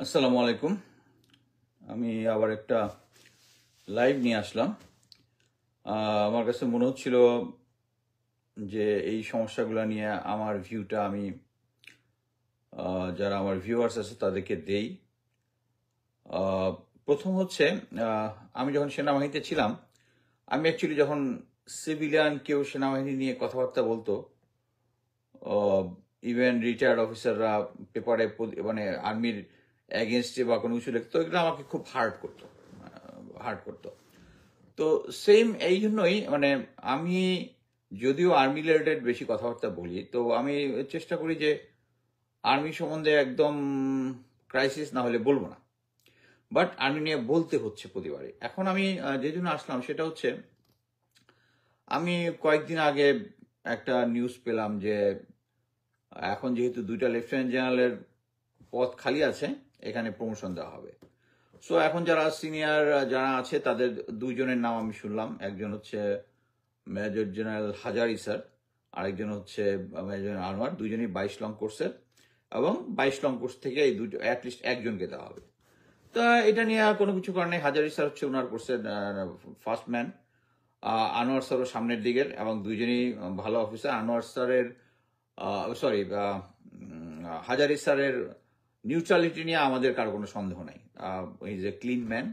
আসসালামু আলাইকুম। আমি আবার একটা লাইভ নিয়ে আসলাম। আমার কাছে মনে হচ্ছিল যে এই সমস্যাগুলো নিয়ে আমার ভিউটা আমি যারা আমার ভিউয়ার্স আছে তাদেরকে দেই। আহ, প্রথম হচ্ছে, আমি যখন সেনাবাহিনীতে ছিলাম, আমি অ্যাকচুয়ালি যখন সিভিলিয়ান কেউ সেনাবাহিনী নিয়ে কথাবার্তা বলতো, ইভেন রিটায়ার্ড অফিসাররা পেপারে মানে আর্মির অ্যাগেনস্টে বা কোনো কিছু লিখতো, এগুলো আমাকে খুব হার্ট করতো। তো সেম এই জন্যই মানে আমি যদিও আর্মি রিলেটেড বেশি কথাবার্তা বলি, তো আমি চেষ্টা করি যে আর্মি সম্বন্ধে একদম ক্রাইসিস না হলে বলবো না, বাট আর্মি নিয়ে বলতে হচ্ছে প্রতিবারে। এখন আমি যে জন্য আসলাম সেটা হচ্ছে, আমি কয়েকদিন আগে একটা নিউজ পেলাম যে এখন যেহেতু 2টা লেফটেন্যান্ট জেনারেলের পদ খালি আছে, এখানে প্রমোশন দেওয়া হবে। সো এখন যারা সিনিয়র যারা আছে তাদের দুইজনের নাম আমি শুনলাম। একজন হচ্ছে মেজর জেনারেল হাজারি স্যার, আরেকজন হচ্ছে মেজর জেনারেল আনোয়ার। দুইজনই 22 লং কোর্সের, এবং 22 লং কোর্স থেকে এই দুটো অ্যাটলিস্ট একজনকে দেওয়া হবে। তা এটা নিয়ে কোনো কিছু কারণে হাজারি স্যার হচ্ছে ওনার কোর্সের ফার্স্ট ম্যান, আনোয়ার স্যারও সামনের দিকের, এবং দুইজনই ভালো অফিসার। আনোয়ার স্যারের সরি হাজারি স্যারের নিউট্রালিটি নিয়ে আমাদের কারো কোনো সন্দেহ নাই। Is a clean man.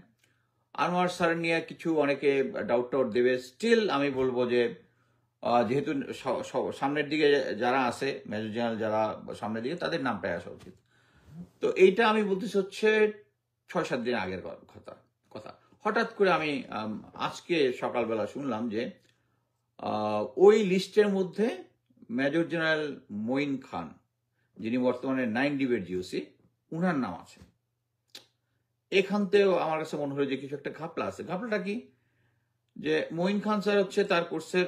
Anwar sir নিয়ে কিছু অনেকে ডাউট দেবে। স্টিল আমি বলবো যে যেহেতু সামনের দিকে যারা আছে, মেজর জেনারেল যারা সামনের দিকে, তাদের নামটাই আসা উচিত। তো এইটা আমি বলতেছি হচ্ছে 6-7 দিন আগের কথা। হঠাৎ করে আমি আজকে সকালবেলা শুনলাম যে ওই লিস্টের মধ্যে মেজর জেনারেল মঈন খান, যিনি বর্তমানে 9 ডিবের জিওসি, উনার নাম আছে। এখানতেও আমার কাছে মনে হলো যে কিছু একটা ঘাপলা আছে। ঘাপলাটা কি? যে মঈন খান স্যার হচ্ছে তার কোর্সের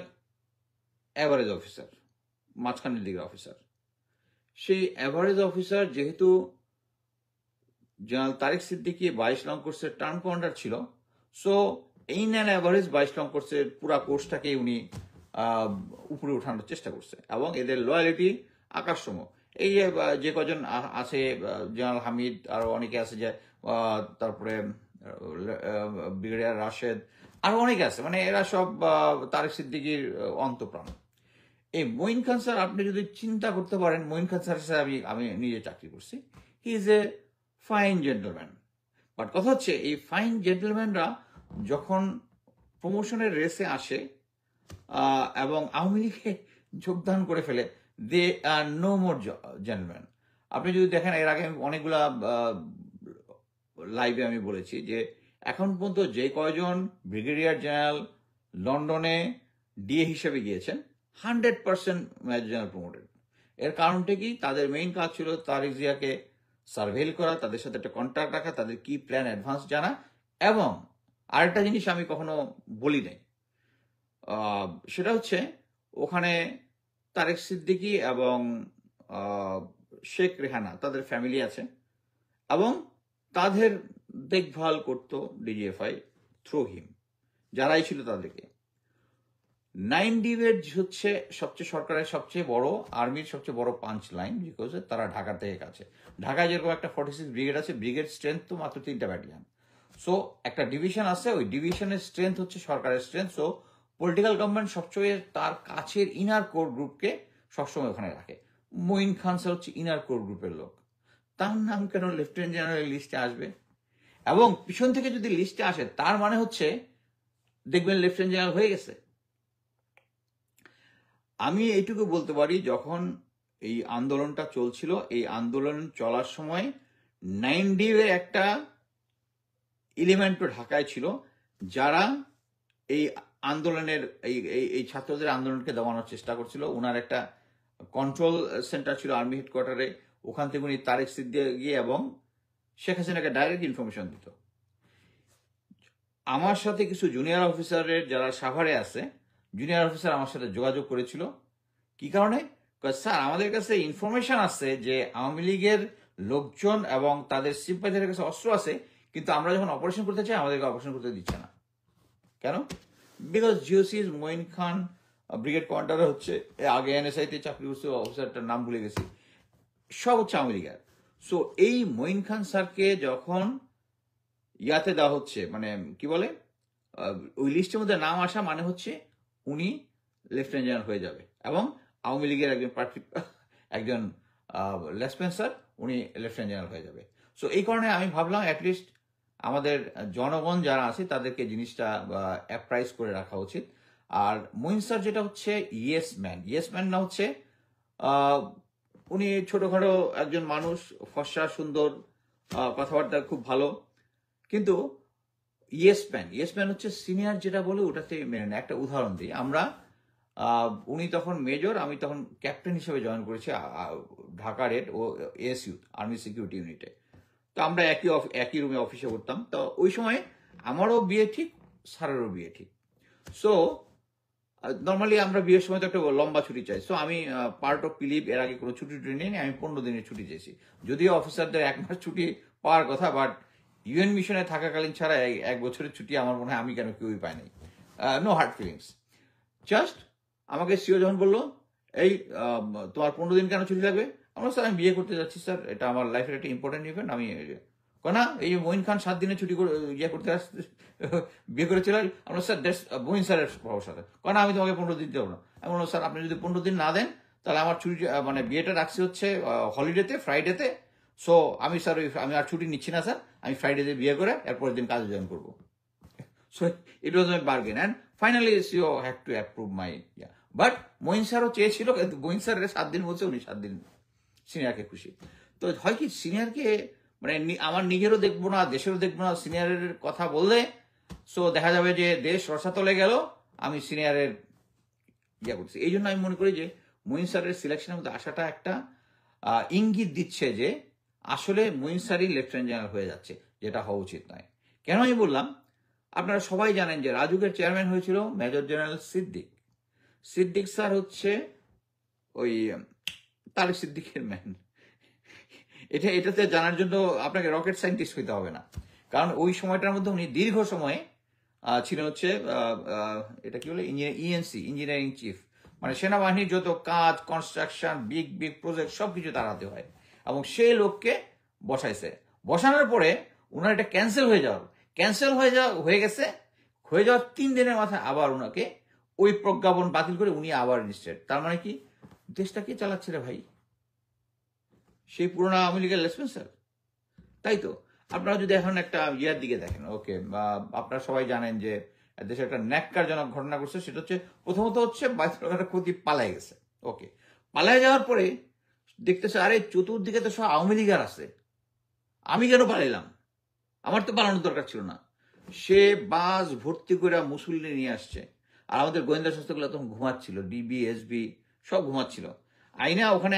অ্যাভারেজ অফিসার, মাঝখানের দিকের অফিসার। সেই অ্যাভারেজ অফিসার যেহেতু জেনারেল তারেক সিদ্দিকী 22 লং কোর্সের টার্ম কমান্ডার ছিল, সো এই নেন অ্যাভারেজ 22 লং কোর্সের পুরা কোর্সটাকে উনি উপরে উঠানোর চেষ্টা করছে, এবং এদের লয়ালিটি আকাশসম। এই যে কজন আছে, জেনারেল হামিদ, আরো অনেকে আছে, যে তারপরে ব্রিগেডিয়ার রাশেদ, আরো অনেকে আছে, মানে এরা সব তারেক সিদ্দিকীর অন্তঃপ্রাণ। এই মঈন খান স্যার, আপনি যদি চিন্তা করতে পারেন, মঈন খান স্যার হিসেবে আমি নিজে চাকরি করছি। He is a fine gentleman. But কথা হচ্ছে, এই ফাইন জেন্টলম্যানরা যখন প্রমোশনের রেসে আসে এবং আওয়ামী লীগে যোগদান করে ফেলে, দে আর নো মোর জেন্টলম্যান। আপনি যদি দেখেন, এর আগে অনেকগুলা লাইভে আমি বলেছি যে এখন পর্যন্ত যে কয়জন ব্রিগেডিয়ার জেনারেল লন্ডনে ডিএ হিসেবে গিয়েছেন, 100% মেজর জেনারেল প্রমোটেড। এর কারণটা কি? তাদের মেইন কাজ ছিল তারেক জিয়াকে সার্ভেল করা, তাদের সাথে একটা কন্ট্যাক্ট রাখা, তাদের কি প্ল্যান অ্যাডভান্স জানা। এবং আরেকটা জিনিস আমি কখনো বলি নাই, সেটা হচ্ছে ওখানে তারেক সিদ্দিকী এবং শেখ রেহানা, তাদের ফ্যামিলি আছে, এবং তাদের দেখভাল করতো ডিজিএফআই থ্রু হিম, যারাই ছিল তাদেরকে। 9 ডিবের হচ্ছে সবচেয়ে সরকারের সবচেয়ে বড়, আর্মির সবচেয়ে বড় পাঞ্চ লাইন, বিকজ তারা ঢাকা থেকে কাছে। ঢাকায় যেরকম একটা 46 ব্রিগেড আছে, ব্রিগেড স্ট্রেংথ তো মাত্র 3টা ব্যাটালিয়ন। সো একটা ডিভিশন আছে, ওই ডিভিশনের স্ট্রেংথ হচ্ছে সরকারের স্ট্রেংথ। সো পলিটিক্যাল গভর্নমেন্ট সবসময় তার কাছের ইনার কোর গ্রুপকে সবসময় ওখানে রাখে। মঈন খান স্যার হচ্ছে ইনার কোর গ্রুপের লোক। তার নাম কেন লেফটেন্যান্ট জেনারেল লিস্টে আসবে? এবং পিছন থেকে যদি লিস্টে আসে, তার মানে হচ্ছে দেখবেন লেফটেন্যান্ট জেনারেল হয়ে গেছে। আমি এইটুকু বলতে পারি, যখন এই আন্দোলনটা চলছিল, এই আন্দোলন চলার সময় 9 ডিবে একটা এলিমেন্টও ঢাকায় ছিল, যারা এই আন্দোলনের এই ছাত্রদের আন্দোলনকে দমানোর চেষ্টা করছিল। ওনার একটা কন্ট্রোল সেন্টার ছিল আর্মি হেডকোয়ার্টারে, ওখান থেকে উনি তারেক সিদ্দিকী এবং শেখ হাসিনাকে ডাইরেক্ট ইনফরমেশন দিত। আমার সাথে কিছু জুনিয়র অফিসারের যারা সাভারে আছে, জুনিয়র অফিসার আমার সাথে যোগাযোগ করেছিল। কি কারণে? স্যার, আমাদের কাছে ইনফরমেশন আছে যে আওয়ামী লীগের লোকজন এবং তাদের সিম্পাথিদের কাছে অস্ত্র আছে, কিন্তু আমরা যখন অপারেশন করতে চাই আমাদেরকে অপারেশন করতে দিচ্ছে না। কেন? Because GOC Moin Khan brigade commander হচ্ছে, আগে এনএসআই তে চাকরি করছে, অফিসারটার নাম ভুলে গেছি, সব হচ্ছে আওয়ামী লীগের। সো এই মঈন খান স্যারকে যখন ইয়াতে দেওয়া হচ্ছে, মানে কি বলে, ওই লিস্টের মধ্যে নাম আসা মানে হচ্ছে উনি লেফটেন্যান্ট জেনারেল হয়ে যাবে, এবং আওয়ামী লীগের একজন প্রার্থী, একজন লেসপেন স্যার, উনি লেফটেন্যান্ট জেনারেল হয়ে যাবে। সো এই কারণে আমি ভাবলাম অ্যাটলিস্ট আমাদের জনগণ যারা আছে তাদেরকে জিনিসটা অ্যাপ্রাইজ করে রাখা উচিত। আর মঈন স্যার যেটা হচ্ছে ইয়েস ম্যান না, হচ্ছে উনি ছোটখাটো একজন মানুষ, ফর্সা সুন্দর, কথাবার্তা খুব ভালো, কিন্তু ইয়েস ম্যান হচ্ছে সিনিয়র যেটা বলে ওটাতে মেনে নেয়। একটা উদাহরণ দিই, আমরা উনি তখন মেজর, আমি তখন ক্যাপ্টেন হিসেবে জয়েন করেছি ঢাকা রেড ও এএসইউ আর্মি সিকিউরিটি ইউনিটে। তো আমরা একই রুমে অফিসে করতাম। তো ওই সময় আমারও বিয়ে ঠিক, স্যারেরও বিয়ে ঠিক। সো নর্মালি আমরা বিয়ের সময় তো একটা লম্বা ছুটি চাই। সো আমি পার্ট অফ লিভ, এর আগে কোনো ছুটি টুটি নেই, আমি 15 দিনের ছুটি চেয়েছি। যদিও অফিসারদের 1 মাস ছুটি পাওয়ার কথা, বাট ইউএন মিশনে থাকাকালীন ছাড়া 1 বছরের ছুটি আমার মনে হয় আমি কেন কেউই পাই নাই। No hard feelings. জাস্ট আমাকে সিও যখন বললো, এই তোমার 15 দিন কেন ছুটি লাগবে, আমরা স্যার আমি বিয়ে করতে যাচ্ছি স্যার, এটা আমার লাইফের একটা ইম্পর্টেন্ট ইভেন্ট, আমি না এই মঈন খান 7 দিনের ছুটি করে ইয়ে করতে আসতে বিয়ে করেছিল। আমরা স্যার মঈন স্যারের সাথে, কারণ আমি তোমাকে 15 দিন দেবো না। আমি বললাম স্যার আপনি যদি 15 দিন না দেন তাহলে আমার ছুটি, মানে বিয়েটা রাখছি হচ্ছে হলিডেতে, ফ্রাইডেতে। সো আমি স্যার আমি আর ছুটি নিচ্ছি না স্যার, আমি ফ্রাইডেতে বিয়ে করে এরপরের দিন কাজে জয়েন করবো। So it was my bargain, and finally CO had to approve my yeah. But Moin স্যারও চেয়েছিল, কিন্তু মঈন স্যারের 7 দিন বলছে, উনি 7 দিন সিনিয়রকে খুশি। তো হয় কি, সিনিয়রকে মানে আমার নিজেরও দেখবো না, দেশেরও দেখবো না, সিনিয়রের কথা বললে সো দেখা যাবে যে দেশ রসাতলে গেল, আমি সিনিয়রের ইয়া করছি। এই জন্য আমি মনে করি যে মঈন স্যারের সিলেকশনের মধ্যে আসাটা একটা ইঙ্গিত দিচ্ছে যে আসলে মঈন স্যারই লেফটেন্যান্ট জেনারেল হয়ে যাচ্ছে, যেটা হওয়া উচিত নয়। কেন আমি বললাম, আপনারা সবাই জানেন যে রাজুকের চেয়ারম্যান হয়েছিল মেজর জেনারেল সিদ্দিক স্যার হচ্ছে ওই তারেক সিদ্দিকের ম্যান। এটাতে জানার জন্য আপনাকে রকেট সায়েন্টিস্ট হইতে হবে না, কারণ ওই সময়টার মধ্যে উনি দীর্ঘ সময় ছিলেন হচ্ছে এটা কি বলে, ইএনসি, ইঞ্জিনিয়ারিং চিফ, মানে সেনাবাহিনীর যত কাজ, কনস্ট্রাকশন, বিগ প্রজেক্ট সবকিছু তার হাতে হয়, এবং সেই লোককে বসানোর পরে ওনার এটা ক্যান্সেল হয়ে গেছে। হয়ে যাওয়ার 3 দিনের মাথায় আবার ওনাকে ওই প্রজ্ঞাপন বাতিল করে উনি আবার ইনস্টেড। তার মানে কি, দেশটা কে চালাচ্ছে রে ভাই? সেই পুরোনো আওয়ামী লীগের লেসপেন স্যার। তাই তো আপনারা যদি এখন একটা ইয়ার দিকে দেখেন, ওকে, আপনারা সবাই জানেন যে দেশে একটা ন্যাক্কারজনক ঘটনা ঘটছে। সেটা হচ্ছে, প্রথমত হচ্ছে বাইতুল টাকার ক্ষতি পালাই গেছে। ওকে, পালাই যাওয়ার পরে দেখতেছে আরে চতুর্দিকে তো সব আওয়ামী লীগার আছে, আমি কেন পালাইলাম? আমার তো পালানোর দরকার ছিল না। সে বাস ভর্তি করে মুসল্লি নিয়ে আসছে, আর আমাদের গোয়েন্দা সংস্থাগুলো তখন ঘুমাচ্ছিল, ডিবি, এসবি সব ঘুমাচ্ছিল। ওখানে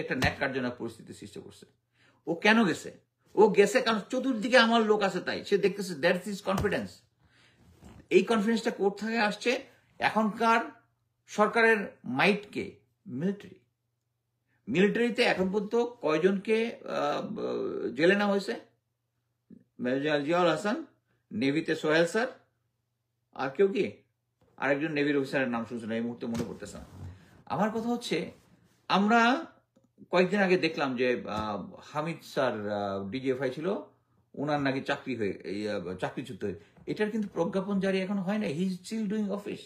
একটা ন্যাক্কারজনক পরিস্থিতি সৃষ্টি করছে। ও কেন গেছে? ও গেছে কারণ চতুর্দিকে আমার লোক আছে, তাই সে দেখতেছে দ্যাটস ইজ কনফিডেন্স। এই কনফিডেন্সটা কোথায় আসছে? এখনকার সরকারের মাইটকে মিলিটারিতে এখন পর্যন্ত কয়জনকে জেলে নেওয়া হয়েছে? মেজর জিয়াউল হাসান, নেভিতে সোহেল স্যার, আর কেউ কি আরেকজন নেভির অফিসারের নাম শুনছেন, এই মুহূর্তে মনে পড়তেছে না। আমার কথা হচ্ছে, আমরা কয়েকদিন আগে দেখলাম যে হামিদ স্যার ডিজিএফআই ছিল, ওনার নাকি চাকরিচ্যুত হয়ে, এটার কিন্তু প্রজ্ঞাপন জারি এখনো হয় না। He is still doing office.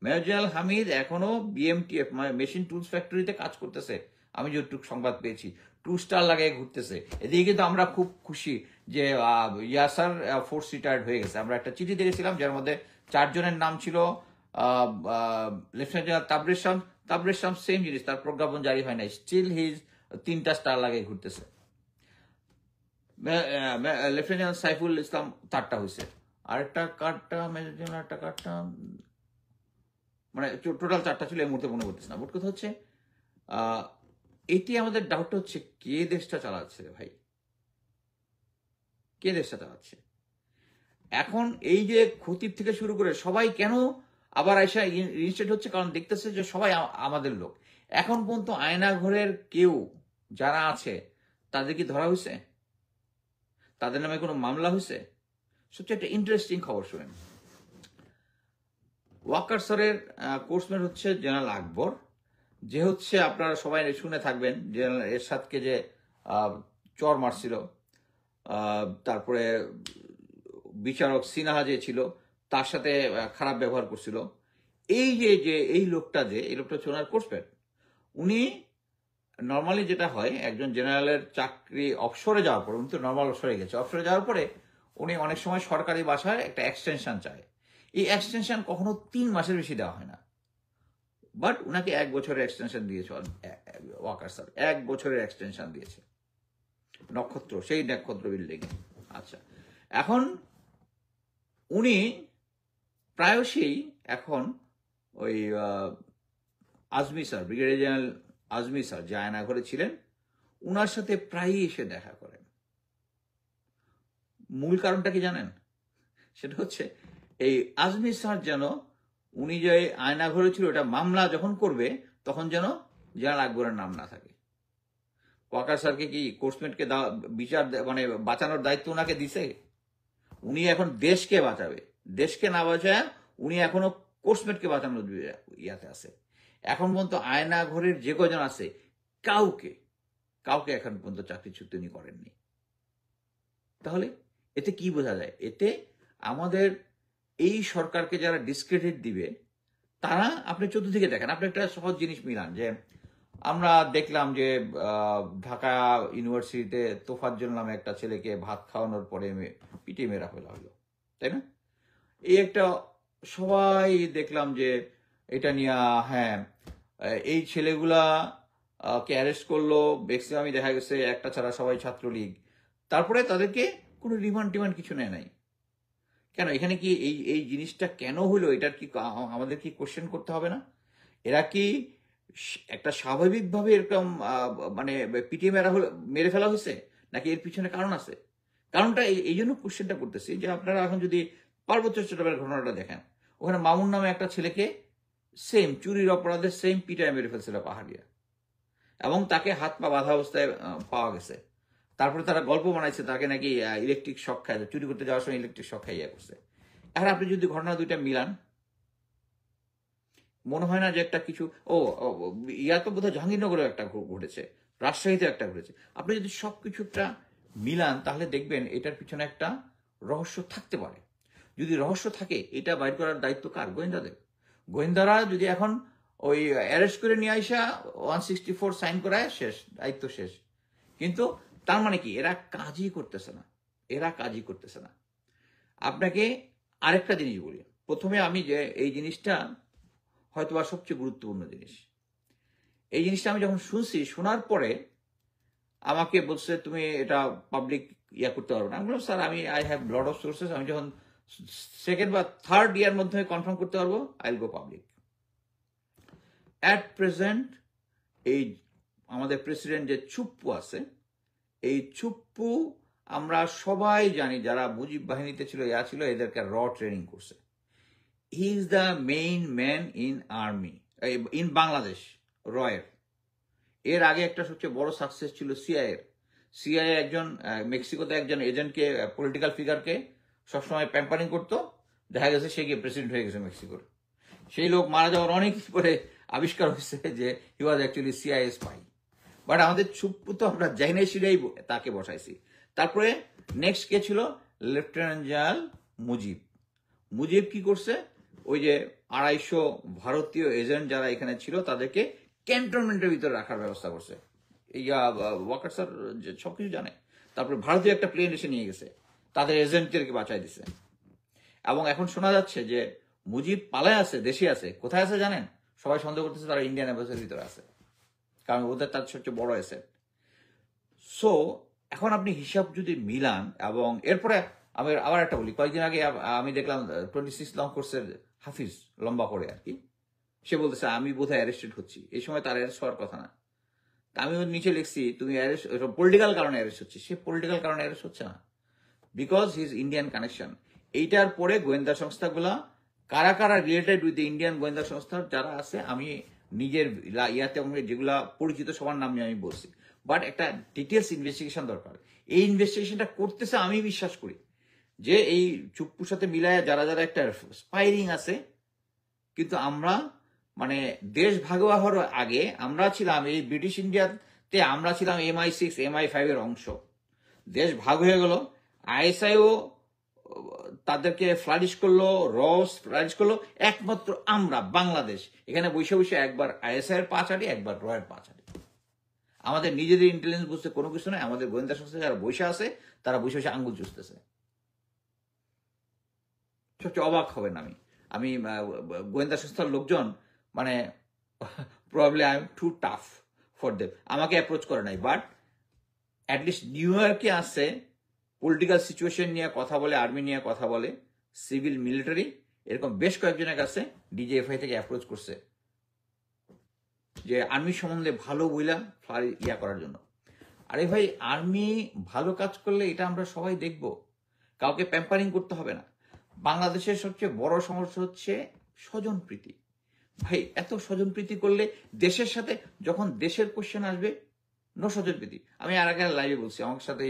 Major general Hamid এখনো বিএমটিএফ মেশিন টুলস ফ্যাক্টরিতে কাজ করতেছে, আমি যতটুকু সংবাদ পেয়েছি, 2 স্টার লাগাই ঘুরতেছে। এদিকে কিন্তু আমরা খুব খুশি যে ইয়াসার ফোর্স রিটায়ার্ড হয়ে গেছে। আমরা একটা চিঠি দেখেছিলাম যার মধ্যে 4 জনের নাম ছিল। Lieutenant general Tabrez Shams same জিনিস, তার প্রজ্ঞাপন জারি হয় নাই, স্টিল হিজ 3টা স্টার লাগাই ঘুরতেছে। লেফটেন্যান্ট জেনারেল সাইফুল ইসলাম 3টা হয়েছে, আরেকটা কার্ডটা মেজর জেনারেল একটা কার্ডটা, মানে টোটাল 4টা ছিল, এই মুহূর্তে মনে করতেছে না। মোট কথা হচ্ছে, এটি আমাদের ডাউটটা হচ্ছে, কে দেশটা চালাচ্ছে ভাই? কে দেশটা চালাচ্ছে? এখন এই যে খতিব থেকে শুরু করে সবাই কেন আবার আয়সা ইনস্টেড হচ্ছে? কারণ দেখতেছে যে সবাই আমাদের লোক। এখন পর্যন্ত আয়নাঘরের কেউ যারা আছে তাদের কি ধরা হয়েছে? তাদের নামে কোনো মামলা হয়েছে? সবচেয়ে একটা ইন্টারেস্টিং খবর শুনেন। ওয়াকার স্যারের কোর্সমেট হচ্ছে জেনারেল আকবর, যে হচ্ছে আপনারা সবাই শুনে থাকবেন জেনারেল এরশাদকে যে চর মারছিল। তারপরে বিচারক সিনহা যে ছিল তার সাথে খারাপ ব্যবহার করছিল। এই লোকটা হচ্ছে ওনার কোর্সমেট। উনি নর্মালি যেটা হয়, একজন জেনারেলের চাকরি অবসরে যাওয়ার পরে, উনি তো নর্মাল অবসরে গেছে, অবসরে যাওয়ার পরে উনি অনেক সময় সরকারি বাসায় একটা এক্সটেনশন চায়। এই এক্সটেনশন কখনো 3 মাসের বেশি দেওয়া হয় না, বাট উনাকে 1 বছরের এক্সটেনশন দিয়েছে ওয়াকার স্যার, 1 বছরের এক্সটেনশন দিয়েছে সেই নক্ষত্র বিল্ডিং এ। আচ্ছা, এখন উনি প্রায়শই এখন ওই Azmi sir, brigadier general Azmi sir যে আয়নাঘরে ছিলেন, উনার সাথে প্রায়ই এসে দেখা করেন। মূল কারণটা কি জানেন? সেটা হচ্ছে এই আজমি স্যার যেন উনি যে আয়নাঘরে ছিল, এটা মামলা যখন করবে তখন যেন জেনারেল আকবরের নাম না থাকে। ওয়াকার স্যারকে কি কোর্সমেটকে বিচার মানে বাঁচানোর দায়িত্ব ওনাকে দিছে? উনি এখন দেশকে বাঁচাবে, দেশকে না বাঁচায় উনি এখনো কোর্সমেটকে বাঁচানোর ইয়াতে আছে। এখন পর্যন্ত আয়না ঘরের যে কজন আছে কাউকে এখন পর্যন্ত চাকরিচ্যুত উনি করেননি। তাহলে এতে কি বোঝা যায়? এতে আমাদের এই সরকারকে যারা ডিসক্রেডিট দিবে তারা, আপনি চতুর্দিকে দেখেন, আপনি একটা সহজ জিনিস মিলান, যে আমরা দেখলাম যে ঢাকা ইউনিভার্সিটিতে তোফাজ্জল নামে একটা ছেলেকে ভাত খাওয়ানোর পরে পিটিয়ে মেরা ফেলা হলো, তাই না? এই একটা সবাই দেখলাম যে এটা নিয়ে, হ্যাঁ, এই ছেলেগুলা কে অ্যারেস্ট করলো, ম্যাক্সিমামই দেখা গেছে একটা ছাড়া সবাই ছাত্রলীগ। তারপরে তাদেরকে কোনো রিমান্ড টিমান্ড কিছু নেয় নাই। কেন? এখানে কি এই জিনিসটা কেন হলো, এটার কি আমাদের কি কোশ্চেন করতে হবে না? এরা কি একটা স্বাভাবিকভাবে এরকম মানে পিটিয়ে মেরে ফেলা হয়েছে, নাকি এর পিছনে কারণ আছে? কারণটা এই জন্য কোশ্চেনটা করতেছি যে আপনারা এখন যদি পার্বত্য চট্টগ্রামের ঘটনাটা দেখেন, ওখানে মামুন নামে একটা ছেলেকে সেম চুরির অপরাধে সেম পিটায় মেরে ফেলছিল পাহাড়িয়া, এবং তাকে হাত পা বাঁধা অবস্থায় পাওয়া গেছে। তারপরে তারা গল্প বানাইছে তাকে নাকি ইলেকট্রিক শক খায়, চুরি করতে যাওয়ার সময় ইলেকট্রিক শক খাইয়া করছে। এখন আপনি যদি ঘটনা দুইটা মিলান, মনে হয় না যে একটা কিছু ইয়া তো বোধহয় জাহাঙ্গীরনগরেও একটা ঘটেছে, রাজশাহীতে একটা ঘটেছে। আপনি যদি সবকিছু একটা মিলান তাহলে দেখবেন এটার পিছনে একটা রহস্য থাকতে পারে। যদি রহস্য থাকে, এটা বাইর করার দায়িত্ব কার? গোয়েন্দাদের। গোয়েন্দারা যদি এখন ওই অ্যারেস্ট করে নিয়ে আসা 164 সাইন করায় শেষ, দায়িত্ব শেষ। কিন্তু তার মানে কি? এরা কাজই করতেছে না। আপনাকে আরেকটা জিনিস বলি। প্রথমে আমি যে এই জিনিসটা হয়তো বা সবচেয়ে গুরুত্বপূর্ণ জিনিস, এই জিনিসটা আমি যখন শুনছি, শোনার পরে আমাকে বলছে তুমি এটা পাবলিক করতে পারবো না। আমি বললাম sir, I have lot of sources, আমি যখন 2nd বা 3rd ইয়ার মধ্যে কনফার্ম করতে পারবো, I will go public. At present এই আমাদের প্রেসিডেন্ট যে চুপ্পু আছে, এই চুপ্পু আমরা সবাই জানি, যারা মুজিব বাহিনীতে ছিল, এদেরকে ট্রেনিং করছে। He is the main man in army in Bangladesh, রয়ের। এর আগে একটা সবচেয়ে বড় সাকসেস ছিল সিআইএ একজন মেক্সিকোতে একজন এজেন্টকে, পলিটিক্যাল ফিগারকে সবসময় প্যাম্পারিং করতো, দেখা গেছে সে গিয়ে প্রেসিডেন্ট হয়ে গেছে মেক্সিকোর। সেই লোক মারা যাওয়ার অনেক পরে আবিষ্কার হয়েছে যে he was actually CIA spy. But আমাদের চুপ্পু তো আমরা জাইনাইশিরাই তাকে বসাইছি। তারপরে নেক্সট কে ছিল? লেফটেন্যান্ট জেনারেল মুজিব কি করছে? ওই যে 250 ভারতীয় এজেন্ট যারা এখানে ছিল তাদেরকে ক্যান্টনমেন্টের ভিতরে রাখার ব্যবস্থা করছে। ওয়াকার স্যার সবকিছু জানে। তারপরে ভারতীয় একটা প্লেন এসে নিয়ে গেছে, তাদের এজেন্টদেরকে বাঁচাই দিছে। এবং এখন শোনা যাচ্ছে যে মুজিব পালায় আছে, দেশে আছে। কোথায় আছে জানেন? সবাই সন্দেহ করতেছে তারা ইন্ডিয়ান এম্বাসির ভিতরে আছে, কারণ ওদের তার সবচেয়ে বড় অ্যাসেট। সো এখন আপনি হিসাব যদি মিলান, এবং এরপরে আমি আবার একটা বলি, কয়েকদিন আগে আমি দেখলাম 26 লং কোর্সের হাফিজ, লম্বা করে আর কি, সে বলতেছে আমি বোধহয় অ্যারেস্টেড হচ্ছি। এই সময় তার অ্যারেস্ট হওয়ার কথা না। আমি ওর নিচে লিখছি তুমি অ্যারেস্ট পলিটিক্যাল কারণে অ্যারেস্ট হচ্ছে। সে পলিটিক্যাল কারণে অ্যারেস্ট হচ্ছে না, বিকজ হিজ ইন্ডিয়ান কানেকশন। এইটার পরে গোয়েন্দা সংস্থাগুলা কারা কারা রিলেটেড উইথ ইন্ডিয়ান গোয়েন্দা সংস্থা যারা আছে, আমি নিজের ইয়াতে যেগুলা পরিচিত সবার নাম নিয়ে আমি বলছি। বাট একটা ডিটেলস ইনভেস্টিগেশন দরকার। এই ইনভেস্টিগেশনটা করতেছে আমি বিশ্বাস করি যে এই চুপ্পুর সাথে মিলায় যারা যারা একটা স্পাইরিং আছে। কিন্তু আমরা মানে দেশ ভাগ হওয়ার আগে আমরা ছিলাম এই ব্রিটিশ ইন্ডিয়া তে আমরা ছিলাম MI6 MI5 এর অংশ। দেশ ভাগ হয়ে গেল, ISIও তাদেরকে ফ্লারিশ করলো, রস ফ্লারিশ করলো, একমাত্র আমরা বাংলাদেশ এখানে বসে বসে একবার ISI এর পা চাটি, একবার রয়ের পা চাটি। আমাদের নিজেদের ইন্টেলিজেন্স বুঝতে কোনো কিছু নয়, আমাদের গোয়েন্দা সংস্থা যারা বসে আছে তারা বসে বসে আঙ্গুল চুষতেছে। সবচেয়ে অবাক হবেন আমি গোয়েন্দা সংস্থার লোকজন মানে probably I am too tough for them, আমাকে অ্যাপ্রোচ করে নাই, বাট অ্যাটলিস্ট নিউ ইয়র্কে আসছে, পলিটিক্যাল সিচুয়েশন নিয়ে কথা বলে, আর্মি নিয়ে কথা বলে, সিভিল মিলিটারি, এরকম বেশ কয়েকজনের কাছে DJFI থেকে অ্যাপ্রোচ করছে যে আর্মি সম্বন্ধে ভালো বইলা ইয়া করার জন্য। আরে ভাই, আর্মি ভালো কাজ করলে এটা আমরা সবাই দেখব, কাউকে প্যাম্পারিং করতে হবে না। বাংলাদেশের সবচেয়ে বড় সমস্যা হচ্ছে স্বজনপ্রীতি। ভাই, এত স্বজনপ্রীতি করলে দেশের সাথে যখন দেশের কোশ্চেন আসবে, নো স্বজনপ্রীতি। আমি আর আগে লাইভে বলছি, আমার সাথে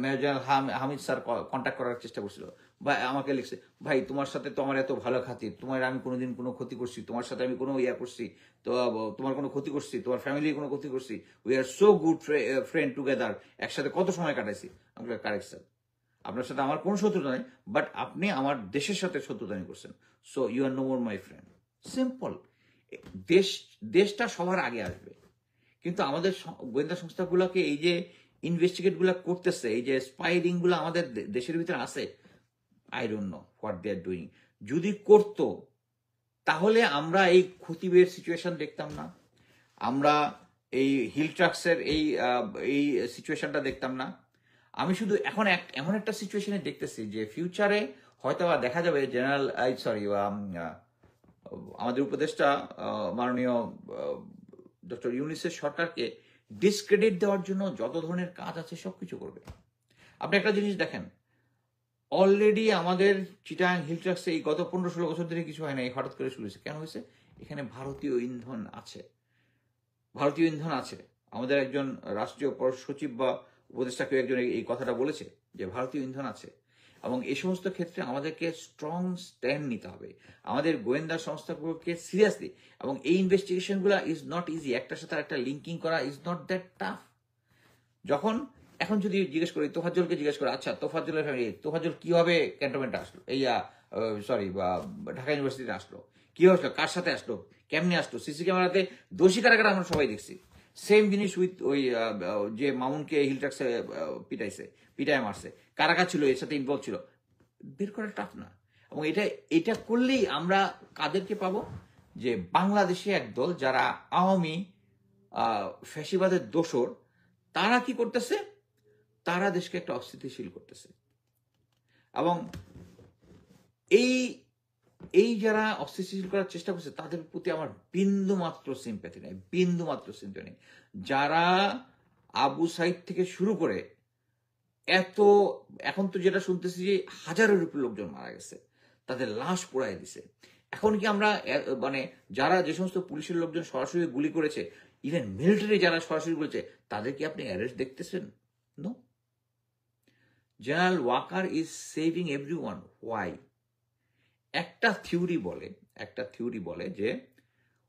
major general Hamid sir contact করার চেষ্টা করছিল, ভাই আমাকে লিখছে, ভাই তোমার সাথে তো আমার এত ভালো খাতির, তোমার আমি কোনোদিন কোনো ক্ষতি করছি, তোমার সাথে আমি কোনো ইয়া করছি তো, তোমার কোনো ক্ষতি করছি, তোমার ফ্যামিলির কোনো ক্ষতি করছি, we are so good friend together, একসাথে কত সময় কাটাইছি। আমাকে কারেক্ট স্যার, আপনার সাথে আমার কোনো শত্রুতা নেই, বাট আপনি আমার দেশের সাথে শত্রুতানি করছেন, so you are no more my friend. Simple. দেশটা সবার আগে আসবে। কিন্তু আমাদের গোয়েন্দা সংস্থাগুলোকে এই যে ইনভেস্টিগেট গুলা করতেছে, এই যে স্পাইরিং গুলো আমাদের দেশের ভিতরে আছে, I don't know what they are doing. যদি করতো তাহলে আমরা এই খতিবের সিচুয়েশন দেখতাম না, আমরা এই হিল ট্রাক্সের এই সিচুয়েশনটা দেখতাম না। আমি শুধু এখন এমন একটা সিচুয়েশনে দেখতেছি যে ফিউচারে হয়তো দেখা যাবে জেনারেল আমাদের উপদেষ্টা মাননীয় ডক্টর ইউনূসের সরকারকে ডিসক্রেডিট দেওয়ার জন্য যত ধরনের কাজ আছে সবকিছু করবে। আপনি একটা জিনিস দেখেন, অলরেডি আমাদের চিটাগাং হিল ট্রাক্সে এই গত 15-16 বছর ধরে কিছু হয় না, এই হঠাৎ করে শুরু হয়েছে। কেন হয়েছে? এখানে ভারতীয় ইন্ধন আছে, ভারতীয় ইন্ধন আছে। আমাদের একজন রাষ্ট্রীয় সচিব বা উপদেষ্টা কেউ একজন এই কথাটা বলেছে যে ভারতীয় ইন্ধন আছে, এবং এই সমস্ত ক্ষেত্রে আমাদেরকে স্ট্রং স্ট্যান্ড নিতে হবে, আমাদের গোয়েন্দা সংস্থাগুলোকে সিরিয়াসলি। এবং এই ইনভেস্টিগেশনগুলো ইজ নট ইজি, একটার সাথে একটা লিঙ্কিং করা ইজ নট দ্যাট টাফ। এখন যদি জিজ্ঞেস করি, তোফাজ্জলকে জিজ্ঞেস করে, আচ্ছা তোফাজ্জলের ফ্যামিলি, তোফাজ্জল কিভাবে ক্যান্টনমেন্টে আসলো, বা ঢাকা ইউনিভার্সিটিতে আসলো, কিভাবে আসলো, কার সাথে আসলো, কেমনে আসলো, সিসি ক্যামেরাতে দোষী কারা কারা আমরা সবাই দেখছি। সেম জিনিস উইথ ওই যে মামুনকে হিল ট্রাক্সে পিটায় মারছে, কারা কারা ছিল, এর সাথে ইনভলভ ছিল, বের করা টাফ না। এবং এটা করলেই আমরা কাদেরকে পাবো? যে বাংলাদেশে একদল যারা আওয়ামী ফ্যাসিবাদের দোসর, তারা কি করতেছে? তারা দেশকে একটা অস্থিতিশীল করতেছে। এবং এই যারা অস্থিতিশীল করার চেষ্টা করছে তাদের প্রতি আমার বিন্দু মাত্র সিম্প্যাথি নেই, বিন্দু মাত্র সিম্প্যাথি নেই। যারা আবু সাইদ থেকে শুরু করে এখন তো যেটা শুনতেছি যে হাজারের উপর লোকজন মারা গেছে, তাদের লাশ পোড়ায় দিছে। এখন কি আমরা যারা যে সমস্ত পুলিশের লোকজন সরাসরি গুলি করেছে, ইভেন মিলিটারি যারা সরাসরি করেছে, তাদের কি আপনি অ্যারেস্ট দেখতেছেন? No. General Waker is saving everyone. Why? একটা থিওরি বলে যে,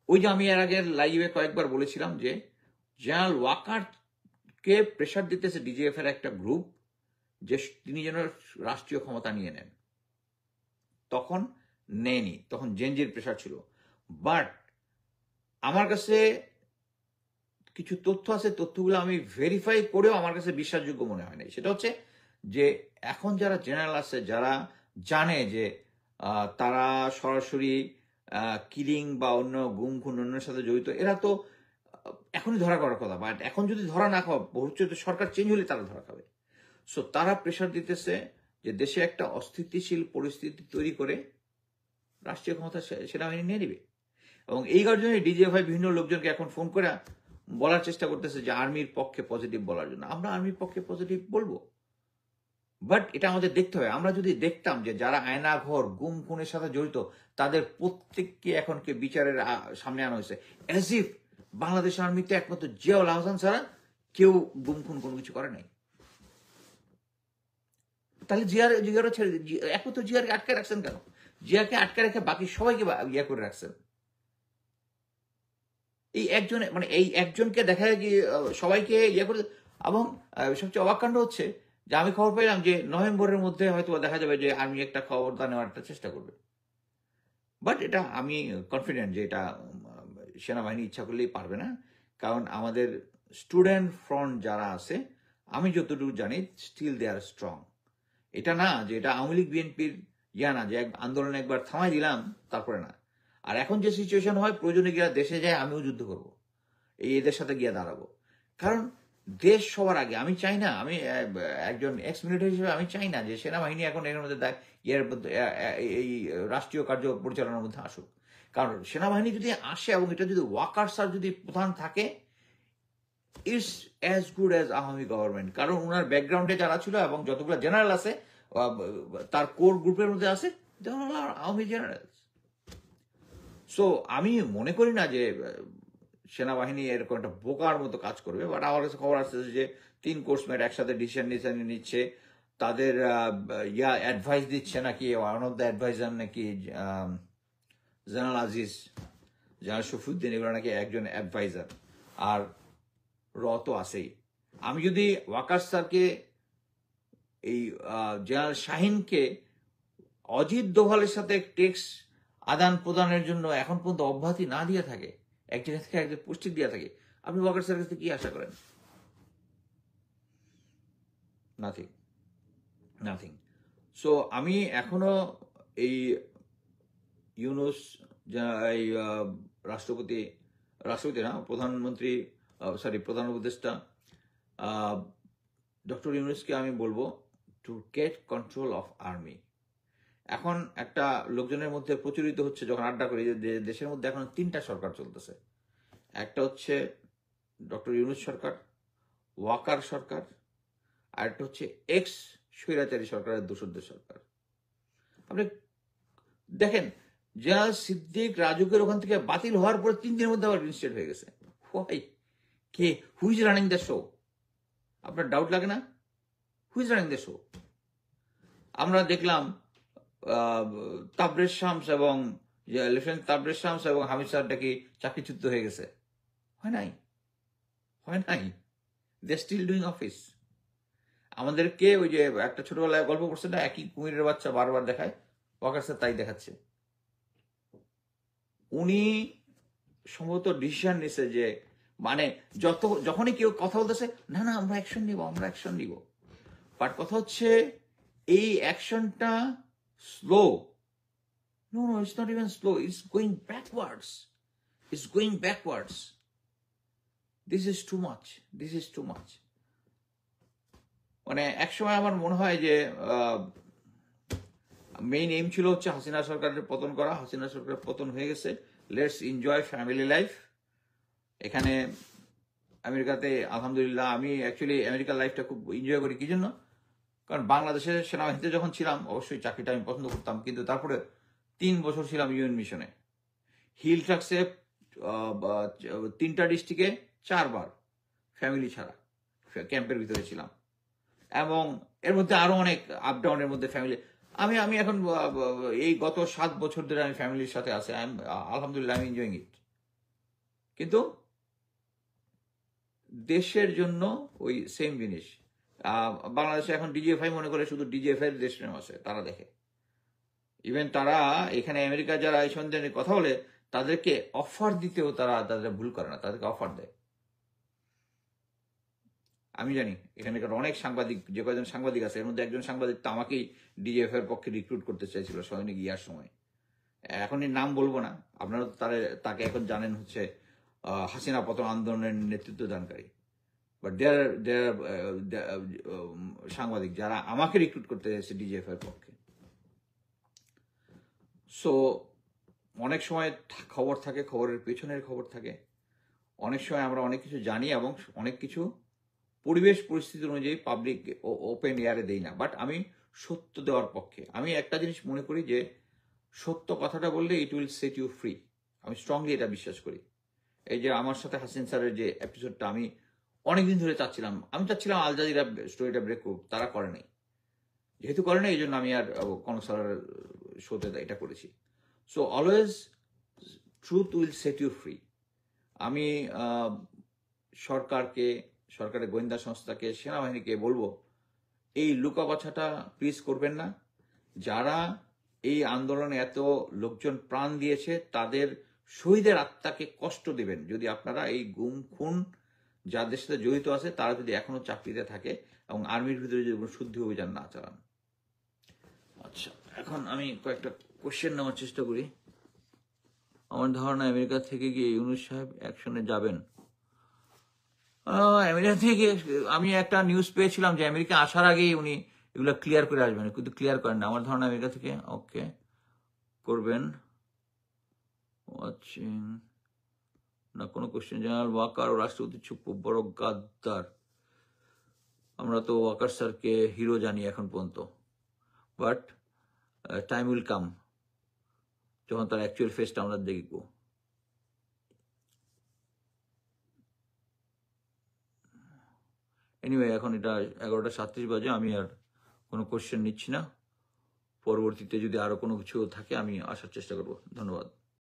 ওই যে আমি এর আগের লাইভে কয়েকবার বলেছিলাম যে জেনারেল ওয়াকারকে প্রেশার দিতেছে ডিজিএফ এর একটা গ্রুপ যে তিনি যেন রাষ্ট্রীয় ক্ষমতা নিয়ে নেন। তখন নেয়নি, তখন জেনজির প্রেশার ছিল। বাট আমার কাছে কিছু তথ্য আছে, তথ্যগুলো আমি ভেরিফাই করেও আমার কাছে বিশ্বাসযোগ্য মনে হয় না। সেটা হচ্ছে যে এখন যারা জেনারেল আছে, যারা জানে যে তারা সরাসরি কিলিং বা অন্য গুম খুন অন্যের সাথে জড়িত, এরা তো এখনই ধরা করার কথা। বাট এখন যদি ধরা না খাওয়া, ভবিষ্যতে সরকার চেঞ্জ হলে তারা ধরা খাবে। সো তারা প্রেশার দিতেছে যে দেশে একটা অস্থিতিশীল পরিস্থিতি তৈরি করে রাষ্ট্রীয় ক্ষমতা সেনাবাহিনী নিয়ে নিবে। এবং এই কারণে ডিজিএফআই বিভিন্ন লোকজনকে এখন ফোন করে বলার চেষ্টা করতেছে যে আর্মির পক্ষে পজিটিভ বলার জন্য। আমরা আর্মির পক্ষে পজিটিভ বলবো, বাট এটা আমাদের দেখতে হবে। আমরা যদি দেখতাম যে যারা আয়নাঘর গুম খুনের সাথে জড়িত, তাদের প্রত্যেককে এখনকে বিচারের সামনে আনা হয়েছে, অ্যাজ ইফ বাংলাদেশ আর্মিতে একমাত্র জিয়াউল আহসান ছাড়া কেউ গুম খুন কোনো কিছু করে নাই। তাহলে জিয়ারও ছেড়ে একমাত্র জিয়ারকে আটকে রাখছেন কেন? জিয়াকে আটকে রেখে বাকি সবাইকে ইয়ে করে রাখছেন। এই একজনে মানে এই একজনকে দেখা যায় কি সবাইকে ইয়ে করে। এবং সবচেয়ে অবাক কাণ্ড হচ্ছে যে আমি খবর পেলাম যে নভেম্বরের মধ্যে হয়তো দেখা যাবে যে আর্মি একটা খবরদার নেওয়ার একটা চেষ্টা করবে। বাট এটা আমি কনফিডেন্ট যে এটা সেনাবাহিনী ইচ্ছা করলেই পারবে না। কারণ আমাদের স্টুডেন্ট ফ্রন্ট যারা আছে, আমি যতটুকু জানি স্টিল দে আর স্ট্রং। এটা না যে এটা আওয়ামী লীগ বিএনপির ইয়া না যে আন্দোলন একবার থামাই দিলাম তারপরে না। আর এখন যে সিচুয়েশন হয়, প্রয়োজনে গিয়ে দেশে যায় আমিও যুদ্ধ করব, এদের সাথে গিয়ে দাঁড়াবো। কারণ দেশ সবার আগে। আমি চাই না, আমি একজন এক্স মিলিটারি হিসেবে আমি চাই না যে সেনাবাহিনী এখন এর মধ্যে ইয়ের মধ্যে এই রাষ্ট্রীয় কার্য পরিচালনার মধ্যে আসুক। কারণ সেনাবাহিনী যদি আসে এবং এটা যদি ওয়াকার্স আর যদি প্রধান থাকে, it's as good as Awami government. কারণ ওনার ব্যাকগ্রাউন্ডে যারা ছিল এবং যতগুলো জেনারেল আছে তার কোর গ্রুপের মধ্যে আছে আওয়ামী জেনারেল। সো আমি মনে করি না যে সেনাবাহিনী এরকম একটা বোকার মতো কাজ করবে। বাট আমার কাছে খবর আসছে যে 3 কোর্সমেট একসাথে ডিসিশন নিচ্ছে, তাদের অ্যাডভাইস দিচ্ছে নাকি। ওয়ান অফ দ্য অ্যাডভাইজার নাকি জেনারেল আজিজ, জেনারেল শফিউদ্দিন, এগুলো নাকি একজন অ্যাডভাইজার। আর র তো আছেই। আমি যদি ওয়াকার স্যারকে, এই জেনারেল শাহিনকে অজিত দোভালের সাথে টেক্সট আদান প্রদানের জন্য এখন পর্যন্ত অব্যাহতি না দিয়ে থাকে, এক জায়গা থেকে একজন পোস্টিং দিয়ে থাকে, আপনি ওয়াকার স্যারের কাছে কি আশা করেন? Nothing, nothing. সো আমি এখনো এই ইউনুস, এই রাষ্ট্রপতি না, প্রধানমন্ত্রী, প্রধান উপদেষ্টা ডক্টর ইউনুসকে আমি বলবো to get control of army. এখন একটা লোকজনের মধ্যে প্রচলিত হচ্ছে, যখন আড্ডা করি, যে দেশের মধ্যে এখন 3টা সরকার চলতেছে। একটা হচ্ছে ডক্টর ইউনুস সরকার, ওয়াকার সরকার, আর একটা হচ্ছে এক্স স্বৈরাচারী সরকারের দোসরদের সরকার। আপনি দেখেন, জেনারেল সিদ্দিক রাজুকের ওখান থেকে বাতিল হওয়ার পর 3 দিনের মধ্যে আবার রিইনস্টেট হয়ে গেছে। কে, who is running the show? আপনার ডাউট লাগে না? Who is running the show? আমরা দেখলাম তাবরেজ শামস এবং লেফটেন্যান্ট তাবরেজ শামস এবং হামিদ স্যারটা কি চাকরিচ্যুত হয়ে গেছে? হয় নাই, হয় নাই। দে স্টিল ডুইং অফিস। আমাদেরকে ওই যে একটা ছোটবেলায় গল্প করছে না, একই কুমিরের বাচ্চা বারবার দেখায়, ওয়াকার স্যার তাই দেখাচ্ছে। উনি সম্ভবত ডিসিশন নিছে যে মানে যখনই কেউ কথা বলতেছে, না আমরা অ্যাকশন নিব, আমরা অ্যাকশন নিব। বাট কথা হচ্ছে এই অ্যাকশনটা slow. No, it's not even slow. It's going backwards. It's going backwards. This is too much. This is too much. মানে একসময় আমার মনে হয় যে মেইন এইম ছিল হচ্ছে হাসিনা সরকারের পতন করা। হাসিনা সরকারের পতন হয়ে গেছে। Let's enjoy family life. এখানে আমেরিকাতে আলহামদুলিল্লাহ, আমি অ্যাকচুয়ালি আমেরিকার লাইফটা খুব এনজয় করি। কি জন্য? কারণ বাংলাদেশের সেনাবাহিনীতে যখন ছিলাম, অবশ্যই চাকরিটা আমি পছন্দ করতাম, কিন্তু তারপরে 3 বছর ছিলাম ইউএন মিশনে। হিল ট্রাক্সে 3টা ডিস্ট্রিক্টে 4 বার ফ্যামিলি ছাড়া ক্যাম্পের ভিতরে ছিলাম, এবং এর মধ্যে আরো অনেক আপ ডাউনের মধ্যে ফ্যামিলি। আমি এখন এই গত 7 বছর ধরে আমি ফ্যামিলির সাথে আছি। আলহামদুলিল্লাহ, আমি এনজয়িং ইট। কিন্তু দেশের জন্য ওই সেম জিনিস। বাংলাদেশে এখন ডিজিএফআই মনে করে শুধু ডিজিএফআই এর দেশপ্রেম আছে, তারা দেখে। ইভেন তারা এখানে আমেরিকা যারা এই সন্ধানে কথা বলে, তাদেরকে অফার দিতেও তাদের ভুল করে না, তাদেরকে অফার দেয়। আমি জানি এখানকার অনেক সাংবাদিক, যে কয়েকজন সাংবাদিক আছে, এর মধ্যে একজন সাংবাদিক তো আমাকেই ডিজিএফ এর পক্ষে রিক্রুট করতে চাইছিল সৈনিক ইয়ার সময়। এখন নাম বলবো না, আপনারা তাকে এখন জানেন হচ্ছে হাসিনা পতন আন্দোলনের নেতৃত্ব দানকারী। বাট দেয়ার সাংবাদিক যারা আমাকে রিক্রুট করতে চাইছে ডিজিএফ এর পক্ষে। সো অনেক সময় খবর থাকে, খবরের পেছনের খবর থাকে। অনেক সময় আমরা অনেক কিছু জানি এবং অনেক কিছু পরিবেশ পরিস্থিতি অনুযায়ী পাবলিক ওপেন এয়ারে দেই না। বাট আমি সত্য দেওয়ার পক্ষে। আমি একটা জিনিস মনে করি যে সত্য কথাটা বললে it will set you free. আমি স্ট্রংলি এটা বিশ্বাস করি। এই যে আমার সাথে হাসিন স্যারের যে এপিসোডটা আমি অনেকদিন ধরে চাচ্ছিলাম, আল জাজিরা স্টোরিটা ব্রেক করুক, তারা করে নাই। যেহেতু করে নাই, এই জন্য আমি আর কনসালের শোতে এটা করেছি। So always truth will set you free. আমি সরকারকে, সরকারের গোয়েন্দা সংস্থাকে, সেনাবাহিনীকে বলবো এই লুকাবাছাটা প্লিজ করবেন না। যারা এই আন্দোলনে এত লোকজন প্রাণ দিয়েছে তাদের শহীদের আত্মাকে কষ্ট দেবেন যদি আপনারা এই গুম খুন যাদের সাথে জড়িত আছে তারা যদি এখনো চাকরিতে থাকে এবং আর্মির ভিতরে যদি কোনো শুদ্ধি অভিযান না চালান। আচ্ছা, এখন আমি কয়েকটা কোশ্চেন নেওয়ার চেষ্টা করি। আমার ধারণা আমেরিকা থেকে গিয়ে ইউনূস সাহেব অ্যাকশনে যাবেন। আমেরিকা থেকে আমি একটা নিউজ পেয়েছিলাম যে আমেরিকা আসার আগেই উনি এগুলো ক্লিয়ার করে আসবেন, কিন্তু ক্লিয়ার করেন না। আমার ধারণা আমেরিকা থেকে ওকে করবেন। ওয়াচিং না কোনো কোশ্চেন। জেনারেল ওয়াকার ও রাষ্ট্রপতি চুপ বড় গাদ্দার। আমরা তো ওয়াকার স্যারকে হিরো জানি এখন পর্যন্ত, বাট টাইম উইল কাম যখন তার অ্যাকচুয়াল ফেসটা আমরা দেখব। এনিওয়ে, এখন এটা 11:37 বাজে, আমি আর কোনো কোশ্চেন নিচ্ছি না। পরবর্তীতে যদি আরো কোনো কিছু থাকে আমি আসার চেষ্টা করব। ধন্যবাদ।